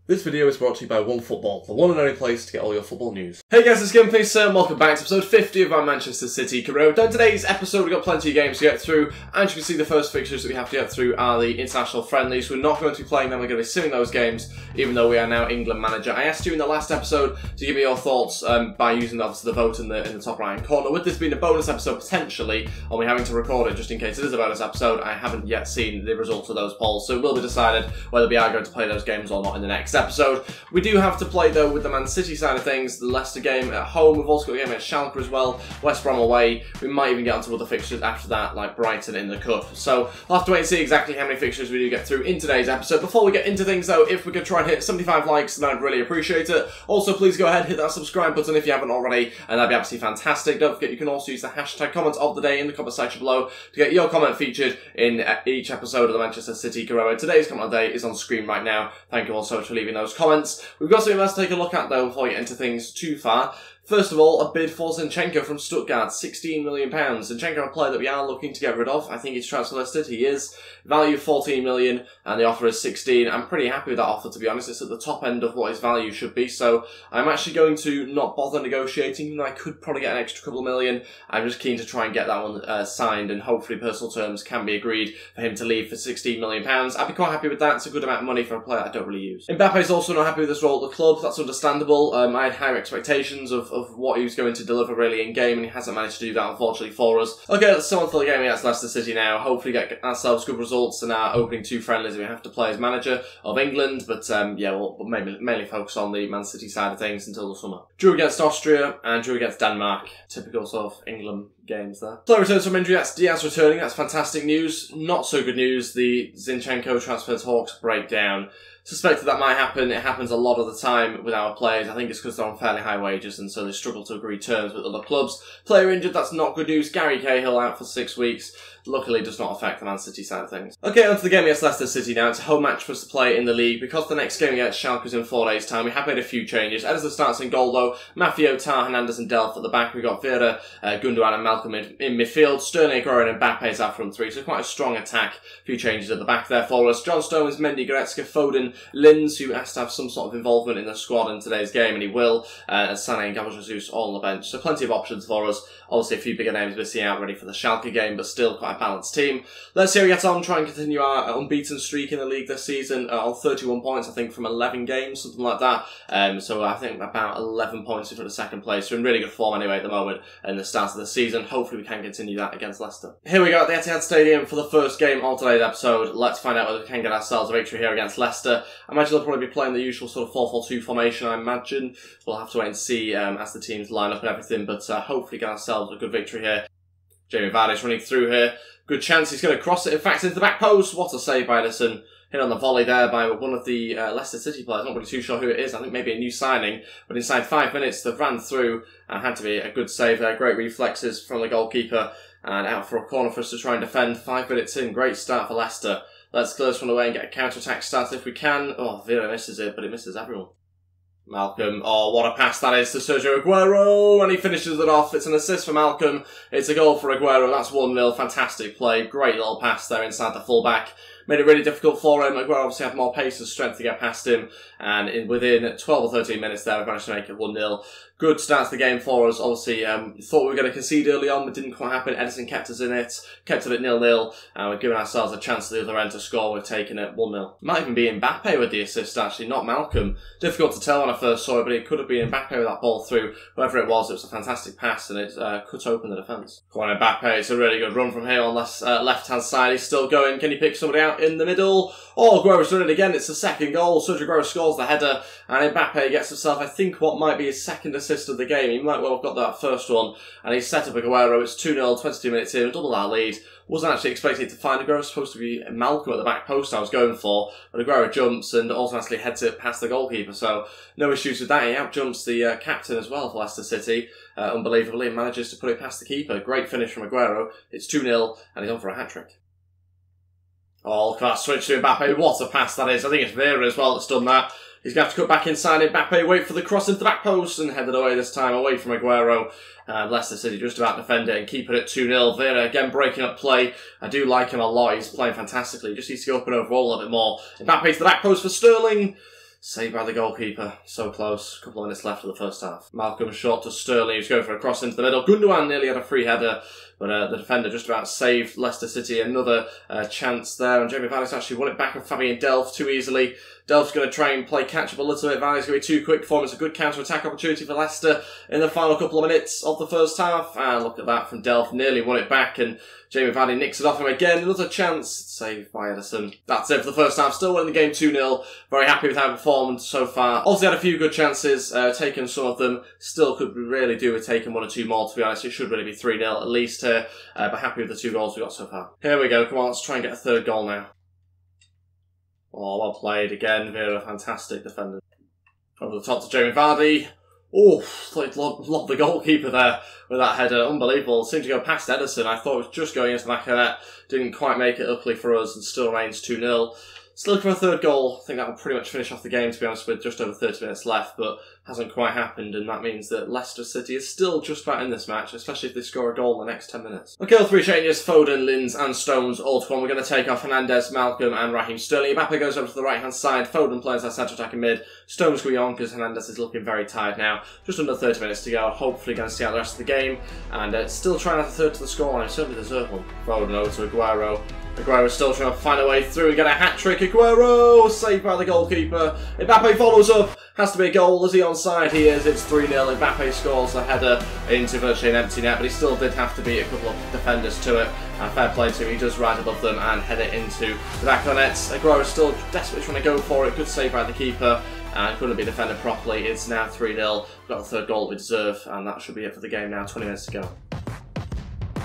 This video is brought to you by OneFootball, the one and only place to get all your football news. Hey guys, it's Ep50 and welcome back to episode 50 of our Manchester City career. In today's episode, we've got plenty of games to get through, and you can see the first fixtures that we have to get through are the international friendlies. We're not going to be playing them, we're going to be simming those games, even though we are now England manager. I asked you in the last episode to give me your thoughts by using obviously the vote in the top right hand corner. With this being a bonus episode potentially, and we having to record it just in case it is a bonus episode, I haven't yet seen the results of those polls, so it will be decided whether we are going to play those games or not in the next episode. We do have to play though with the Man.City side of things, the Leicester game at home. We've also got a game at Schalke as well, West Brom away. We might even get onto other fixtures after that, like Brighton in the Cup. So we'll have to wait and see exactly how many fixtures we do get through in today's episode. Before we get into things though, if we could try and hit 75 likes, then I'd really appreciate it. Also, please go ahead, hit that subscribe button if you haven't already, and that'd be absolutely fantastic. Don't forget you can also use the hashtag comments of the day in the comment section below to get your comment featured in each episode of the Manchester City career. Today's comment of the day is on screen right now. Thank you all so much for leaving those comments. We've got something else to take a look at though before we get into things too far. First of all, a bid for Zinchenko from Stuttgart, £16 million. Zinchenko, a player that we are looking to get rid of. I think he's transfer listed. He is. Value 14 million, and the offer is 16. I'm pretty happy with that offer, to be honest. It's at the top end of what his value should be, so I'm actually going to not bother negotiating, even though I could probably get an extra couple of million. I'm just keen to try and get that one signed, and hopefully personal terms can be agreed for him to leave for £16 million. I'd be quite happy with that. It's a good amount of money for a player I don't really use. Mbappe's also not happy with his role at the club. That's understandable. I had higher expectations of what he was going to deliver really in game, and he hasn't managed to do that unfortunately for us. Okay, let's go on to the game against Leicester City now. Hopefully get ourselves good results in our opening two friendlies we have to play as manager of England, but yeah, we'll mainly focus on the Man City side of things until the summer. Drew against Austria and drew against Denmark. Typical sort of England games there. Player returns from injury, that's Diaz returning, that's fantastic news. Not so good news, the Zinchenko transfer talks break down. Suspected that might happen. It happens a lot of the time with our players. I think it's because they're on fairly high wages and so they struggle to agree terms with other clubs. Player injured, that's not good news. Gary Cahill out for 6 weeks. Luckily, it does not affect the Man City side of things. Okay, on to the game against Leicester City now. It's a home match for us to play in the league. Because the next game against Schalke is in 4 days' time, we have made a few changes. Ederson starts in goal though. Maffeo, Tar, Hernandez and Delph at the back. We've got Vieira, Gundogan and Malcolm in midfield. Sterling, Aguero and Mbappe is our front three. So quite a strong attack. A few changes at the back there for us. John Stones, Mendy, Goretzka, Foden, Linz, who has to have some sort of involvement in the squad in today's game, and he will. And Sané and Gabriel Jesus all on the bench. So plenty of options for us. Obviously a few bigger names missing out ready for the Schalke game, but still quite a balanced team. Let's see how we get on, try and continue our unbeaten streak in the league this season on 31 points, I think, from 11 games, something like that. So I think about 11 points in front of second place. We're in really good form anyway at the moment in the start of the season. Hopefully we can continue that against Leicester. Here we go at the Etihad Stadium for the first game on today's episode. Let's find out whether we can get ourselves a victory here against Leicester. I imagine they'll probably be playing the usual sort of 4-4-2 formation, I imagine. We'll have to wait and see as the teams line up and everything, but hopefully get ourselves a good victory here. Jamie Vardy's running through here. Good chance he's going to cross it, in fact, into the back post. What a save by Ederson. Hit on the volley there by one of the Leicester City players. Not really too sure who it is. I think maybe a new signing. But inside 5 minutes, they've ran through and had to be a good save there. Great reflexes from the goalkeeper. And out for a corner for us to try and defend. 5 minutes in. Great start for Leicester. Let's clear this one away and get a counter-attack started if we can. Oh, Vieira misses it, but it misses everyone. Malcolm, oh what a pass that is to Sergio Aguero, and he finishes it off. It's an assist for Malcolm, it's a goal for Aguero, that's 1-0, fantastic play, great little pass there inside the full-back. Made it really difficult for him. Aguero obviously had more pace and strength to get past him, and within 12 or 13 minutes there, we managed to make it 1-0. Good start to the game for us. Obviously, thought we were going to concede early on, but didn't quite happen. Ederson kept us in it, kept it at 0-0, and we're giving ourselves a chance at the other end to score. We've taken it 1-0. Might even be Mbappe with the assist, actually, not Malcolm. Difficult to tell when I first saw it, but it could have been Mbappe with that ball through. Whoever it was a fantastic pass, and it cut open the defence. Come on, Mbappe. It's a really good run from here on this left-hand side. He's still going. Can he pick somebody out in the middle? Oh, Aguero's done it again. It's the second goal. Sergio Aguero scores the header, and Mbappe gets himself, I think, what might be his second assist of the game. He might well have got that first one, and he's set up Aguero. It's 2-0, 22 minutes in, double our lead. Wasn't actually expecting to find Aguero. Supposed to be Malcolm at the back post I was going for, but Aguero jumps and automatically heads it past the goalkeeper, so no issues with that. He outjumps the captain as well for Leicester City. Unbelievably, manages to put it past the keeper. Great finish from Aguero. It's 2-0, and he's on for a hat-trick. Oh, look at that switch to Mbappe. What a pass that is. I think it's Vieira as well that's done that. He's going to have to cut back inside. Mbappe wait for the cross into the back post and head it away this time, away from Aguero. And Leicester City just about to defend it and keep it at 2-0. Vieira again breaking up play. I do like him a lot. He's playing fantastically. He just needs to go up and overall a little bit more. Mbappe to the back post for Sterling. Saved by the goalkeeper. So close. A couple of minutes left of the first half. Malcolm short to Sterling, who's going for a cross into the middle. Gundogan nearly had a free header, but the defender just about saved Leicester City. Another chance there, and Jamie Vardy's actually won it back on Fabian Delph too easily. Delph's going to try and play catch-up a little bit. Vardy's going to be too quick for him. It's a good counter-attack opportunity for Leicester in the final couple of minutes of the first half. And look at that from Delph. Nearly won it back, and Jamie Vardy nicks it off him again. Another chance. Saved by Ederson. That's it for the first half. Still winning the game 2-0. Very happy with how performed so far. Also had a few good chances. Taken some of them. Still could really do with taking one or two more, to be honest. It should really be 3-0 at least here. But happy with the 2 goals we got so far. Here we go. Come on, let's try and get a third goal now. Oh, well played again. Vera, fantastic defender. Over the top to Jamie Vardy. Oh, thought he'd lobbed the goalkeeper there with that header. Unbelievable. Seemed to go past Ederson. I thought it was just going into the back of the net. Didn't quite make it luckily for us and still remains 2-0. Still looking for a third goal. I think that will pretty much finish off the game, to be honest, with just over 30 minutes left, but hasn't quite happened, and that means that Leicester City is still just about in this match, especially if they score a goal in the next 10 minutes. Okay, all 3 changes, Foden, Linz and Stones all to come. We're going to take off Hernandez, Malcolm and Raheem Sterling. Mbappe goes over to the right-hand side. Foden plays that central attacking mid. Stones going on because Hernandez is looking very tired now. Just under 30 minutes to go. Hopefully going to see out the rest of the game, and still trying to have a third to the scoreline. Certainly deserve one. Foden over to Aguero. Aguero's still trying to find a way through and get a hat-trick. Aguero! Saved by the goalkeeper. Mbappe follows up. Has to be a goal. Is he onside? He is. It's 3-0. Mbappe scores a header into virtually an empty net, but he still did have to beat a couple of defenders to it. And fair play to him. He does rise above them and head it into the back of the net. Aguero's still desperately trying to go for it. Good save by the keeper. And couldn't be defended properly. It's now 3-0. Got the third goal we deserve, and that should be it for the game now. 20 minutes to go.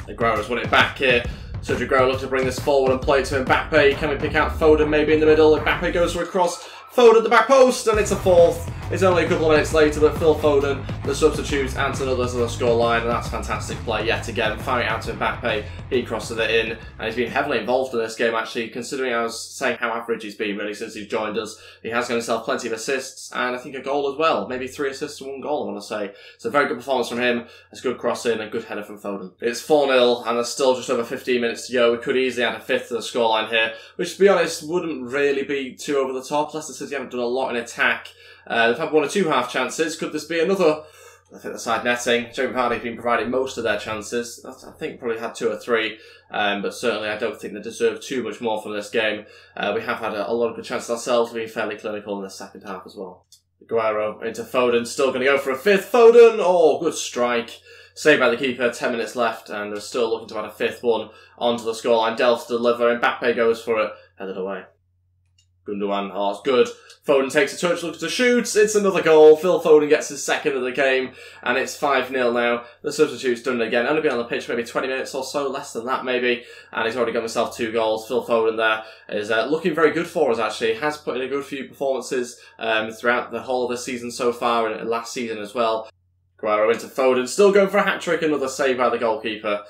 Aguero's won it back here. Sergio Aguero looks to bring this forward and play to Mbappe. Can we pick out Foden maybe in the middle? Mbappe goes for a cross. Foden at the back post, and it's a fourth. It's only a couple of minutes later, but Phil Foden, the substitute, adds another to the scoreline, and that's fantastic play yet again. Firing out to Mbappe, he crosses it in, and he's been heavily involved in this game actually, considering I was saying how average he's been really since he's joined us. He has given himself plenty of assists, and I think a goal as well. Maybe 3 assists and 1 goal, I want to say. So very good performance from him. It's a good cross in, and good header from Foden. It's 4-0, and there's still just over 15 minutes to go. We could easily add a 5th to the scoreline here, which to be honest wouldn't really be too over the top. Leicester City haven't done a lot in attack. They've had 1 or 2 half chances. Could this be another? I think the side netting. Jamie Vardy has been providing most of their chances. I think probably had 2 or 3, but certainly I don't think they deserve too much more from this game. We have had a lot of good chances ourselves. We've been fairly clinical in the second half as well. Aguero into Foden, still going to go for a 5th. Foden, oh, good strike. Saved by the keeper, 10 minutes left, and they're still looking to add a 5th one onto the scoreline. Delph to deliver, Mbappe goes for it, headed away. Gundogan, oh, it's good. Foden takes a touch, looks to shoot. It's another goal. Phil Foden gets his 2nd of the game, and it's 5-0 now. The substitute's done it again. Only been on the pitch maybe 20 minutes or so, less than that maybe, and he's already got himself 2 goals. Phil Foden there is looking very good for us actually. He has put in a good few performances throughout the whole of the season so far, and last season as well. Aguero into Foden, still going for a hat-trick, another save by the goalkeeper.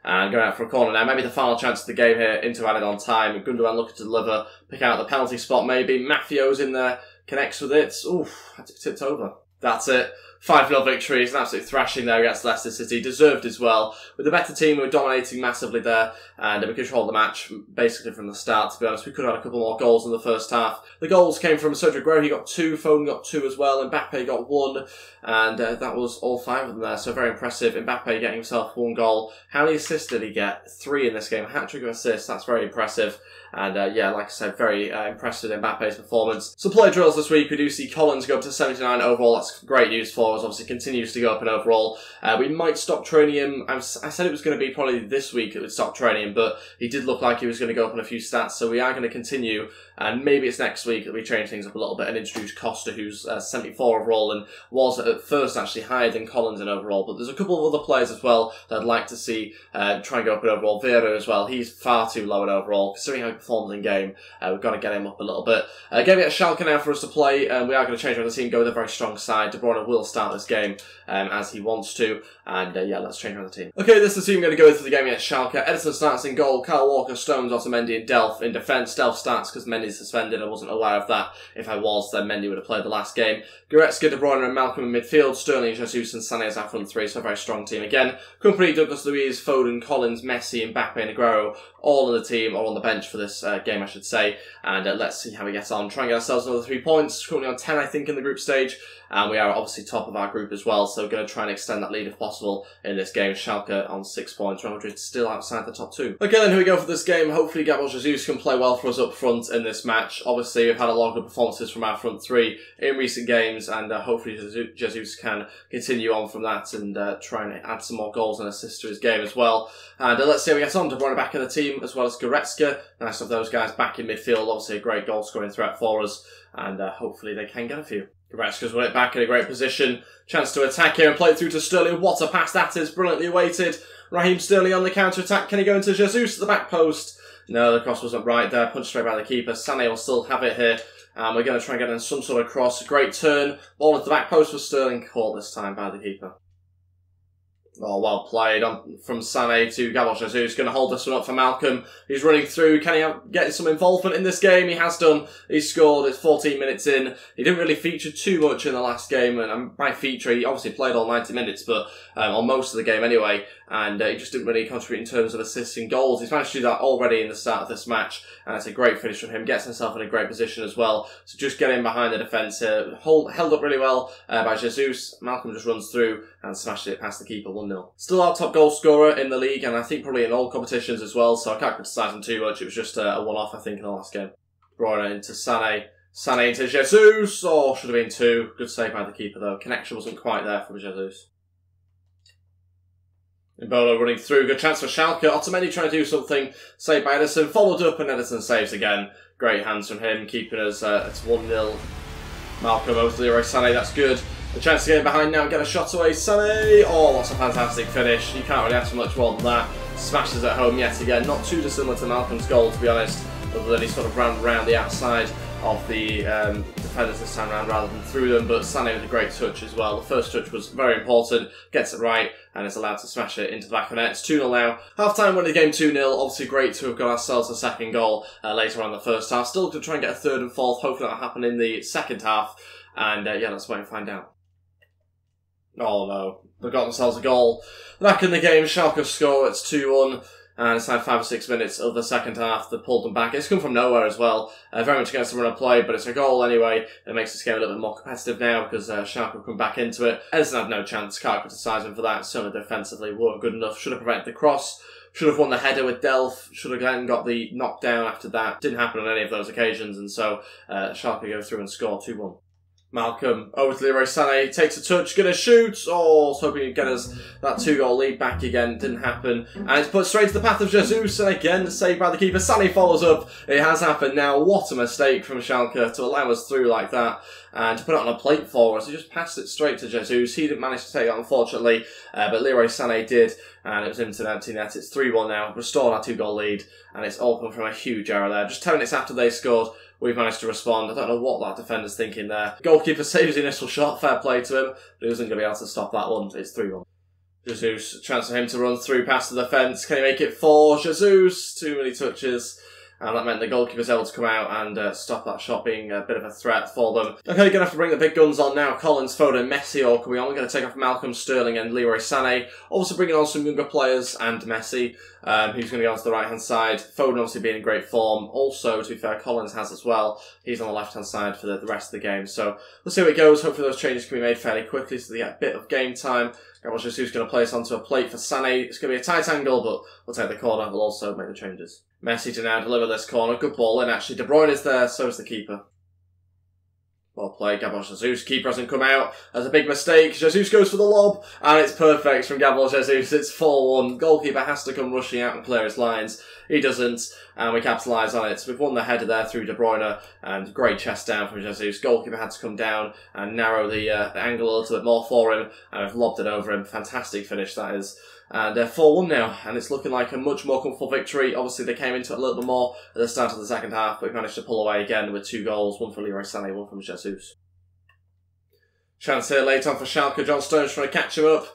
And going out for a corner now. Maybe the final chance of the game here into added on time. Gundogan looking to deliver. Pick out the penalty spot maybe. Maffio's in there. Connects with it. Oof. Had to be tipped over. That's it. 5-0 victory. It's an absolute thrashing there against Leicester City. Deserved as well. With the better team, we were dominating massively there. And we controlled the match basically from the start, to be honest. We could have had a couple more goals in the first half. The goals came from Sergio Aguero. He got 2. Foden got 2 as well. Mbappe got 1. And that was all 5 of them there. So very impressive. Mbappe getting himself 1 goal. How many assists did he get? 3 in this game. Hat-trick of assists. That's very impressive. And yeah, like I said, very impressed with Mbappe's performance. Some play drills this week. We do see Collins go up to 79 overall. That's great news for us. Obviously continues to go up in overall. We might stop training him. I said it was going to be probably this week it would stop training him, but he did look like he was going to go up in a few stats. So we are going to continue. And maybe it's next week that we change things up a little bit and introduce Costa, who's 74 overall and was at first actually higher than Collins in overall. But there's a couple of other players as well that I'd like to see try and go up in overall. Vera as well. He's far too low in overall. Considering how he performs in game, we've got to get him up a little bit. Game at Schalke now for us to play. We are going to change around the team, go with a very strong side. De Bruyne will start this game as he wants to. And yeah, let's change around the team. Okay, this is the team going to go through the game against Schalke. Ederson starts in goal. Kyle Walker, Stones, Otamendi and Delph in defence. Delph starts because Mendy's suspended. I wasn't aware of that. If I was, then Mendy would have played the last game. Goretzka, De Bruyne and Malcolm in midfield. Sterling, Jesus and Sané as our front 3. So a very strong team again. Company, Douglas Luiz, Foden, Collins, Messi, Mbappe and Aguero all on the team, or on the bench for this game, I should say. And let's see how we get on. Try and get ourselves another 3 points. Currently on 10, I think, in the group stage. And we are obviously top of our group as well, so going to try and extend that lead if possible in this game. Schalke on 6 points, Real Madrid still outside the top 2. Okay then, here we go for this game. Hopefully Gabriel Jesus can play well for us up front in this match. Obviously we've had a lot of good performances from our front 3 in recent games, and hopefully Jesus can continue on from that and try and add some more goals and assists to his game as well. And let's see how we get on. De Bruyne back in the team, as well as Goretzka. Nice of those guys back in midfield. Obviously a great goal scoring threat for us, and hopefully they can get a few. Goretzka's won it back in a great position. Chance to attack here and play it through to Sterling. What a pass that is. Brilliantly awaited. Raheem Sterling on the counter-attack. Can he go into Jesus at the back post? No, the cross wasn't right there. Punched straight by the keeper. Sané will still have it here. And we're going to try and get in some sort of cross. Great turn. Ball at the back post for Sterling. Caught this time by the keeper. Oh, well played on from Sané to Gabriel Jesus. Going to hold this one up for Malcolm. He's running through. Can he get some involvement in this game? He has done. He's scored. It's 14 minutes in. He didn't really feature too much in the last game. And by feature, he obviously played all 90 minutes, but on most of the game anyway. And he just didn't really contribute in terms of assists and goals. He's managed to do that already in the start of this match. And it's a great finish from him. Gets himself in a great position as well. So just getting behind the defence here. Held up really well by Jesus. Malcolm just runs through and smashed it past the keeper 1-0. Still our top goal scorer in the league, and I think probably in all competitions as well, so I can't criticise him too much. It was just a one-off, I think, in the last game. Bruyne into Sané. Sané into Jesus. Oh, should have been 2. Good save by the keeper, though. Connection wasn't quite there from Jesus. Embolo running through. Good chance for Schalke. Otamendi trying to do something. Saved by Ederson. Followed up, and Ederson saves again. Great hands from him, keeping us at 1-0. Malcolm over to Leroy Sané. That's good. A chance to get in behind now and get a shot away. Sané! Oh, that's a fantastic finish. You can't really ask for much more than that. Smashes at home yet again. Not too dissimilar to Malcolm's goal, to be honest, other than he sort of ran around the outside of the defenders this time around rather than through them. But Sané with a great touch as well. The first touch was very important. Gets it right and is allowed to smash it into the back of the net. It's 2-0 now. Half-time winning the game 2-0. Obviously great to have got ourselves a second goal later on in the first half. Still to try and get a third and fourth. Hopefully that'll happen in the second half. And yeah, let's wait and find out. Oh no, they've got themselves a goal. Back in the game, Schalke score, it's 2-1, and it's had 5 or 6 minutes of the second half that pulled them back. It's come from nowhere as well, very much against the run of play, but it's a goal anyway. It makes this game a little bit more competitive now, because Schalke have come back into it. Ederson had no chance, can't criticise him for that, certainly defensively weren't good enough. Should have prevented the cross, should have won the header with Delph, should have then got the knockdown after that. Didn't happen on any of those occasions, and so Schalke go through and score 2-1. Malcolm over to Leroy Sané, takes a touch, gonna shoot. Oh, I was hoping he'd get us that 2-goal lead back again. Didn't happen. And it's put straight to the path of Jesus, and again, saved by the keeper. Sané follows up. It has happened now. What a mistake from Schalke to allow us through like that and to put it on a plate for us. He just passed it straight to Jesus. He didn't manage to take it, unfortunately, but Leroy Sané did, and it was into an empty net. It's 3-1 now. Restored our 2-goal lead, and it's all come from a huge error there. Just 10 minutes after they scored, we've managed to respond. I don't know what that defender's thinking there. Goalkeeper saves the initial shot. Fair play to him. But he wasn't going to be able to stop that one. It's 3-1. Jesus, chance for him to run through past the defence. Can he make it 4? Jesus, too many touches. And that meant the goalkeeper's able to come out and stop that shot being a bit of a threat for them. Okay, going to have to bring the big guns on now. Collins, Foden, Messi all coming on. We're going to take off Malcolm, Sterling and Leroy Sané. Also bringing on some younger players and Messi, who's going to go onto the right-hand side. Foden obviously being in great form. Also, to be fair, Collins has as well. He's on the left-hand side for the rest of the game. So we'll see how it goes. Hopefully those changes can be made fairly quickly so they get a bit of game time. Gabriel Jesus going to place onto a plate for Sané. It's going to be a tight angle, but we'll take the corner. We'll also make the changes. Messi to now deliver this corner. Good ball in, actually. De Bruyne is there, so is the keeper. Well played, Gabriel Jesus. Keeper hasn't come out. That's a big mistake. Jesus goes for the lob, and it's perfect from Gabriel Jesus. It's 4-1. Goalkeeper has to come rushing out and clear his lines. He doesn't, and we capitalise on it. We've won the header there through De Bruyne, and great chest down from Jesus. Goalkeeper had to come down and narrow the angle a little bit more for him, and I've lobbed it over him. Fantastic finish, that is. And 4-1 now, and it's looking like a much more comfortable victory. Obviously, they came into it a little bit more at the start of the second half, but we managed to pull away again with 2 goals, one for Leroy Sané, one from Jesus. Chance here late on for Schalke. John Stones trying to catch him up,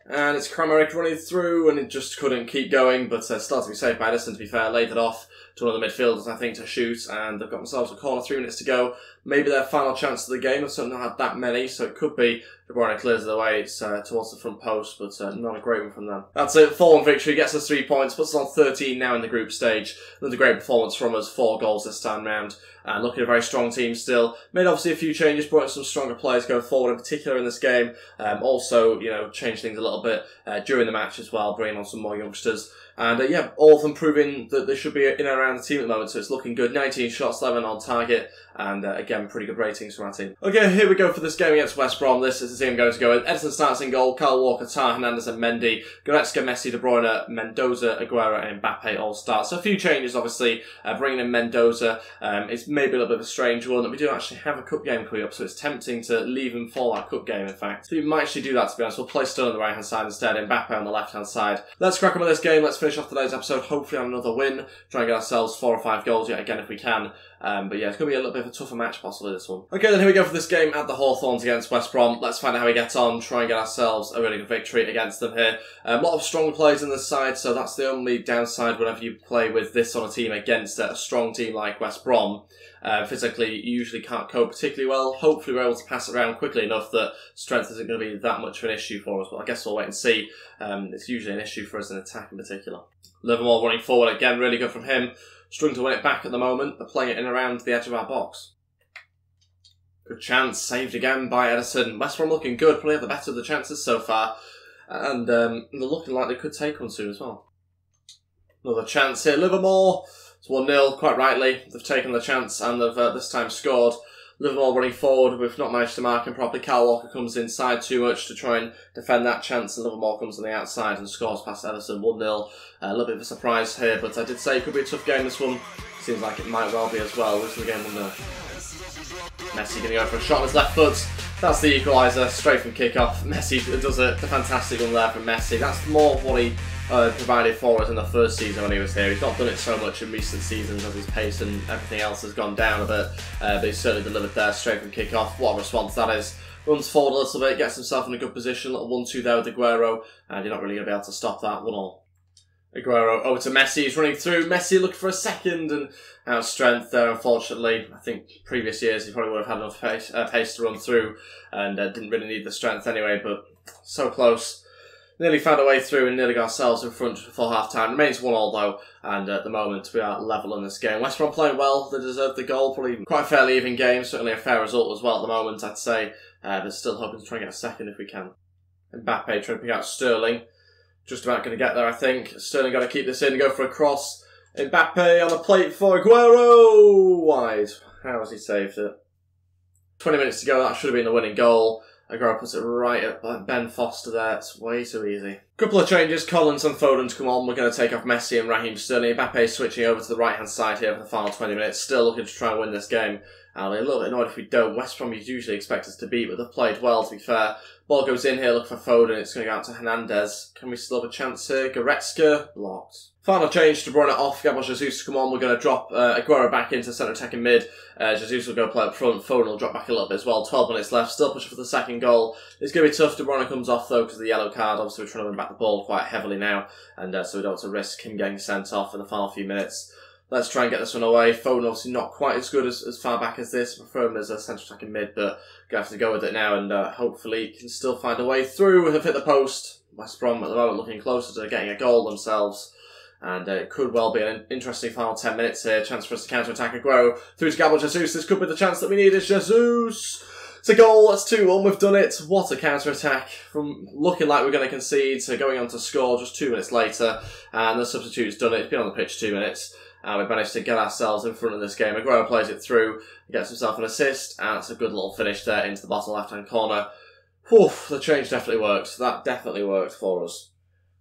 and it's Kramaric running through, and it just couldn't keep going, but still to be saved by Ederson, to be fair. Laid it off to one of the midfielders, I think, to shoot, and they've got themselves a corner, 3 minutes to go. maybe their final chance of the game. They've certainly not had that many, so it could be De Bruyne clears it away. It's towards the front post, but not a great one from them. That's it. 4-1 victory, gets us 3 points, puts us on 13 now in the group stage. Another great performance from us, 4 goals this time round. Looking at a very strong team still. Made obviously a few changes, brought in some stronger players going forward, in particular in this game. Also, you know, changed things a little bit during the match as well, bringing on some more youngsters. And yeah, all of them proving that they should be in and around the team at the moment, so it's looking good. 19 shots, 11 on target, and again, pretty good ratings from our team. Okay, here we go for this game against West Brom. This is the team going to go in. Edison starts in goal, Kyle Walker, Tar, Hernandez and Mendy. Goretzka, Messi, De Bruyne, Mendoza, Aguero and Mbappe all start. So a few changes, obviously. Bringing in Mendoza, it's maybe a little bit of a strange one. We do actually have a cup game coming up, so it's tempting to leave him for that cup game, in fact. So we might actually do that, to be honest. We'll play Sterling on the right-hand side instead, Mbappe on the left-hand side. Let's crack on with this game. Let's finish off today's episode, hopefully on another win. Try and get ourselves 4 or 5 goals yet again if we can. But yeah, it's going to be a little bit of a tougher match possibly, this one. Okay, then here we go for this game at the Hawthorns against West Brom. Let's find out how we get on, try and get ourselves a really good victory against them here. A lot of strong players in this side, so that's the only downside whenever you play with this sort of team against a strong team like West Brom. Physically, you usually can't cope particularly well. Hopefully we're able to pass it around quickly enough that strength isn't going to be that much of an issue for us, but I guess we'll wait and see. It's usually an issue for us in attack in particular. Livermore running forward again, really good from him. Struggling to win it back at the moment. They're playing it in around the edge of our box. Good chance, saved again by Edison. West Brom looking good, probably have the better of the chances so far. And they're looking like they could take one soon as well. Another chance here, Livermore. It's 1-0, quite rightly. They've taken the chance and they've this time scored. Livermore running forward, we've not managed to mark him properly. Kyle Walker comes inside too much to try and defend that chance, and Livermore comes on the outside and scores past Edison, 1-0. A little bit of a surprise here, but I did say it could be a tough game, this one. Seems like it might well be as well. This is the game 1-0. Messi going to go for a shot on his left foot. That's the equaliser, straight from kick-off. Messi does a fantastic one there from Messi. That's more what he provided for us in the first season when he was here. He's not done it so much in recent seasons as his pace and everything else has gone down a bit, but he's certainly delivered there straight from kick-off. What a response that is. Runs forward a little bit, gets himself in a good position, little 1-2 there with Aguero, and you're not really going to be able to stop that, 1-1. Aguero over to Messi, he's running through. Messi looking for a second and out of strength there, unfortunately. I think previous years he probably would have had enough pace to run through and didn't really need the strength anyway, but so close. Nearly found a way through and nearly got ourselves in front before half-time. Remains 1-1 though, and at the moment we are level in this game. West Brom playing well, they deserve the goal, probably quite a fairly even game, certainly a fair result as well at the moment, I'd say. But still hoping to try and get a second if we can. Mbappe trying to pick out Sterling. Just about going to get there, I think. Sterling got to keep this in, go for a cross. Mbappe on the plate for Aguero! Wide. How has he saved it? 20 minutes to go, that should have been the winning goal. Aguero puts it right at Ben Foster there. It's way too easy. Couple of changes. Collins and Foden to come on. We're going to take off Messi and Raheem Sterling. Mbappe switching over to the right-hand side here for the final 20 minutes. Still looking to try and win this game. I'll be a little bit annoyed if we don't. West Brom usually expect us to beat, but they've played well, to be fair. Ball goes in here, look for Foden. It's going to go out to Hernandez. Can we still have a chance here? Goretzka, blocked. Final change, De Bruyne off, Gabriel Jesus to come on. We're going to drop Aguero back into centre attacking mid. Jesus will go play up front. Foden will drop back a little bit as well. 12 minutes left, still pushing for the second goal. It's going to be tough. De Bruyne comes off though because of the yellow card. Obviously we're trying to win back the ball quite heavily now, and so we don't want to risk him getting sent off in the final few minutes. Let's try and get this one away. Foden obviously not quite as good as far back as this. I prefer him as a centre attacking mid, but going to have to go with it now, and hopefully can still find a way through. Have hit the post. West Brom at the moment looking closer to getting a goal themselves. And it could well be an interesting final 10 minutes here. Chance for us to counter-attack Aguero. Through to Gabriel Jesus. This could be the chance that we need. It's Jesus. It's a goal. That's 2-1. We've done it. What a counter-attack. From looking like we're going to concede to going on to score just 2 minutes later. And the substitute's done it. It's been on the pitch 2 minutes. We've managed to get ourselves in front of this game. Aguero plays it through. Gets himself an assist. And it's a good little finish there into the bottom left-hand corner. Whew, the change definitely worked. That definitely worked for us.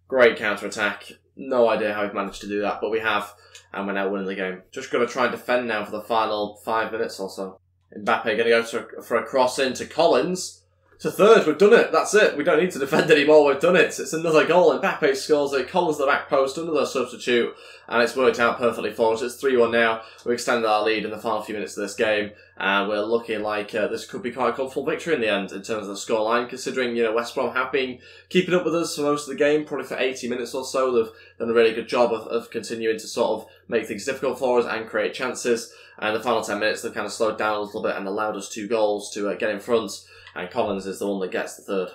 Great counter-attack. No idea how we've managed to do that, but we have, and we're now winning the game. Just got to try and defend now for the final 5 minutes or so. Mbappe going to go for a cross into Collins. It's a third, we've done it, that's it. We don't need to defend anymore, we've done it. It's another goal. Mbappe scores it, Collins the back post, another substitute, and it's worked out perfectly for us. It's 3-1 now. We've extended our lead in the final few minutes of this game, and we're looking like this could be quite a comfortable victory in the end in terms of the scoreline, considering, you know, West Brom have been keeping up with us for most of the game, probably for 80 minutes or so. They've done a really good job of continuing to sort of make things difficult for us and create chances. And the final 10 minutes, they've kind of slowed down a little bit and allowed us 2 goals to get in front. And Collins is the one that gets the third.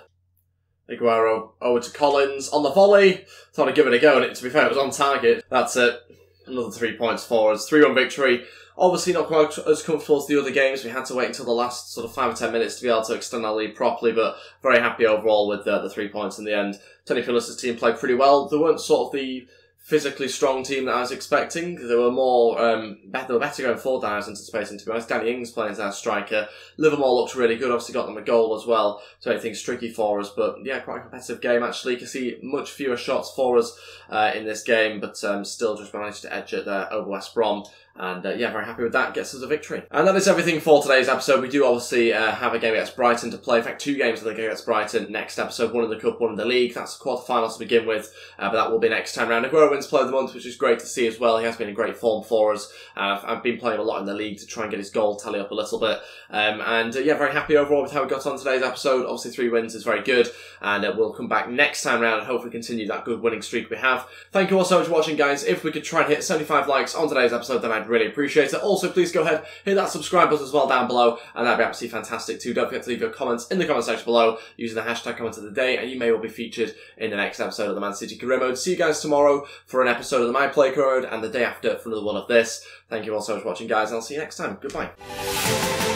Aguero over to Collins on the volley. Thought I'd give it a go, and to be fair, it was on target. That's it. Another 3 points for us. 3-1 victory. Obviously not quite as comfortable as the other games. We had to wait until the last sort of 5 or 10 minutes to be able to extend our lead properly, but very happy overall with the 3 points in the end. Tony Pulis' team played pretty well. They weren't sort of the physically strong team that I was expecting. They were more, they were better going forward than I was anticipating, to be honest. Danny Ings playing as our striker. Livermore looked really good, obviously got them a goal as well, so anything's tricky for us. But yeah, quite a competitive game actually. You can see much fewer shots for us in this game, but still just managed to edge it there over West Brom. And yeah, very happy with that. Gets us a victory. And that is everything for today's episode. We do obviously have a game against Brighton to play. In fact, 2 games I think against Brighton next episode. One in the Cup, one in the League. That's the quarterfinals to begin with. But that will be next time round. Aguero wins Player of the Month, which is great to see as well. He has been in great form for us. I've been playing a lot in the League to try and get his goal tally up a little bit. Yeah, very happy overall with how we got on today's episode. Obviously 3 wins is very good. And we'll come back next time round and hopefully continue that good winning streak we have. Thank you all so much for watching, guys. If we could try and hit 75 likes on today's episode, then I'd really appreciate it. Also, please go ahead, hit that subscribe button as well down below, and that'd be absolutely fantastic too. Don't forget to leave your comments in the comment section below using the hashtag comment of the day, and you may well be featured in the next episode of the Man.City Career Mode. See you guys tomorrow for an episode of the My Play Career Mode, and the day after for another one of this. Thank you all so much for watching, guys, and I'll see you next time. Goodbye.